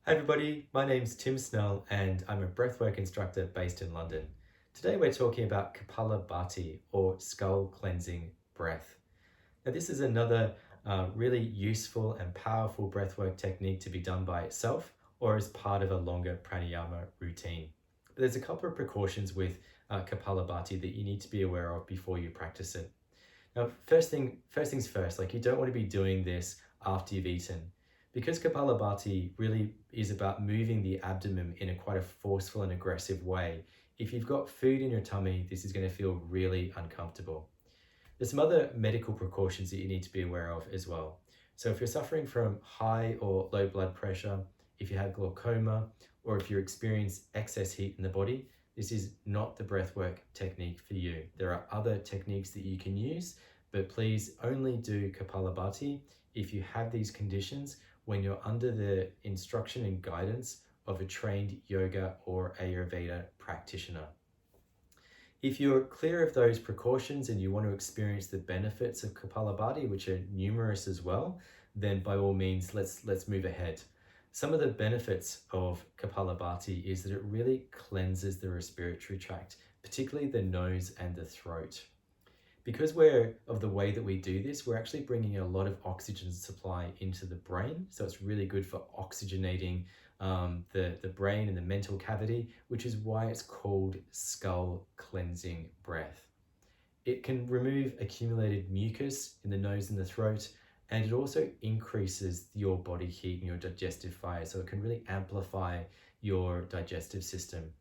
Hi everybody, my name's Tim Snell and I'm a breathwork instructor based in London. Today we're talking about Kapala Bhati or skull cleansing breath. Now this is another really useful and powerful breathwork technique to be done by itself or as part of a longer pranayama routine. But there's a couple of precautions with Kapala Bhati that you need to be aware of before you practice it. Now first things first, like you don't want to be doing this after you've eaten. Because Kapala Bhati really is about moving the abdomen in quite a forceful and aggressive way, if you've got food in your tummy, this is going to feel really uncomfortable. There's some other medical precautions that you need to be aware of as well. So if you're suffering from high or low blood pressure, if you have glaucoma, or if you experience excess heat in the body, this is not the breathwork technique for you. There are other techniques that you can use, but please only do Kapala Bhati if you have these conditions when you're under the instruction and guidance of a trained yoga or Ayurveda practitioner. If you're clear of those precautions and you want to experience the benefits of Kapala Bhati, which are numerous as well, then by all means, let's move ahead. Some of the benefits of Kapala Bhati is that it really cleanses the respiratory tract, particularly the nose and the throat. Because of the way that we do this, we're actually bringing a lot of oxygen supply into the brain. So it's really good for oxygenating the brain and the mental cavity, which is why it's called skull cleansing breath. It can remove accumulated mucus in the nose and the throat, and it also increases your body heat and your digestive fire. So it can really amplify your digestive system.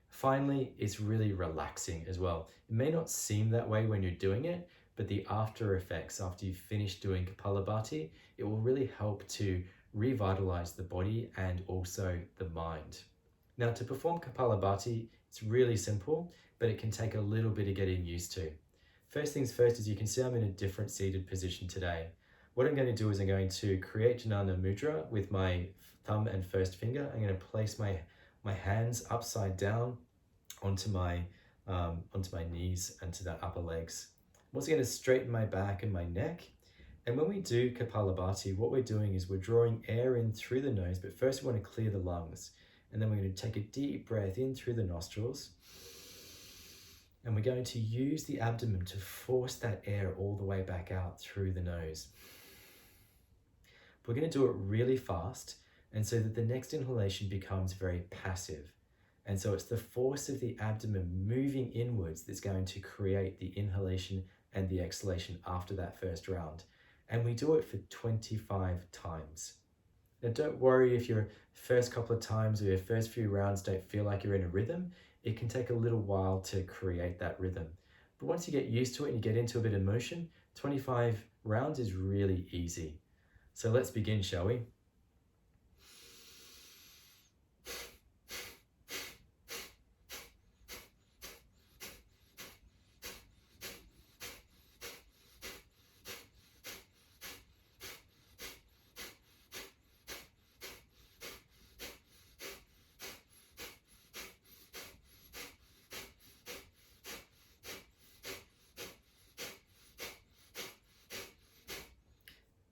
Finally, it's really relaxing as well. It may not seem that way when you're doing it, but the after effects after you've finished doing Kapala Bhati, it will really help to revitalize the body and also the mind. Now, to perform Kapala Bhati, it's really simple, but it can take a little bit of getting used to. First things first, as you can see, I'm in a different seated position today. What I'm going to do is I'm going to create Jnana mudra with my thumb and first finger. I'm going to place my hands upside down onto my knees and to the upper legs. I'm also going to straighten my back and my neck. And when we do Kapala Bhati, what we're doing is we're drawing air in through the nose, but first we want to clear the lungs. And then we're going to take a deep breath in through the nostrils. And we're going to use the abdomen to force that air all the way back out through the nose. We're going to do it really fast, and so that the next inhalation becomes very passive. And so it's the force of the abdomen moving inwards that's going to create the inhalation and the exhalation after that first round. And we do it for 25 times. Now don't worry if your first couple of times or your first few rounds don't feel like you're in a rhythm. It can take a little while to create that rhythm. But once you get used to it and you get into a bit of motion, 25 rounds is really easy. So let's begin, shall we?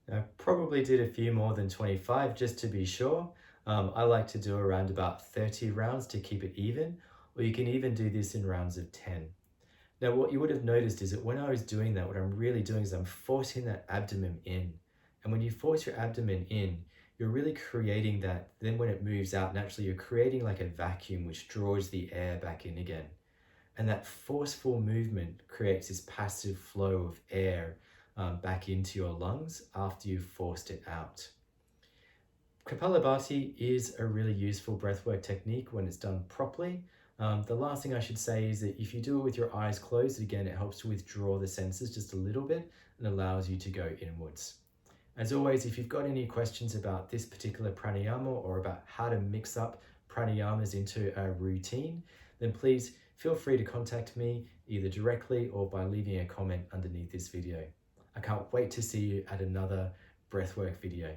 I probably did a few more than 25 just to be sure. I like to do around about 30 rounds to keep it even, or you can even do this in rounds of 10. Now what you would have noticed is that when I was doing that, what I'm really doing is I'm forcing that abdomen in. And when you force your abdomen in, you're really creating that, then when it moves out naturally, you're creating like a vacuum which draws the air back in again. And that forceful movement creates this passive flow of air back into your lungs after you've forced it out. Kapala Bhati is a really useful breathwork technique when it's done properly. The last thing I should say is that if you do it with your eyes closed, again, it helps to withdraw the senses just a little bit and allows you to go inwards. As always, if you've got any questions about this particular pranayama or about how to mix up pranayamas into a routine, then please feel free to contact me either directly or by leaving a comment underneath this video. I can't wait to see you at another breathwork video.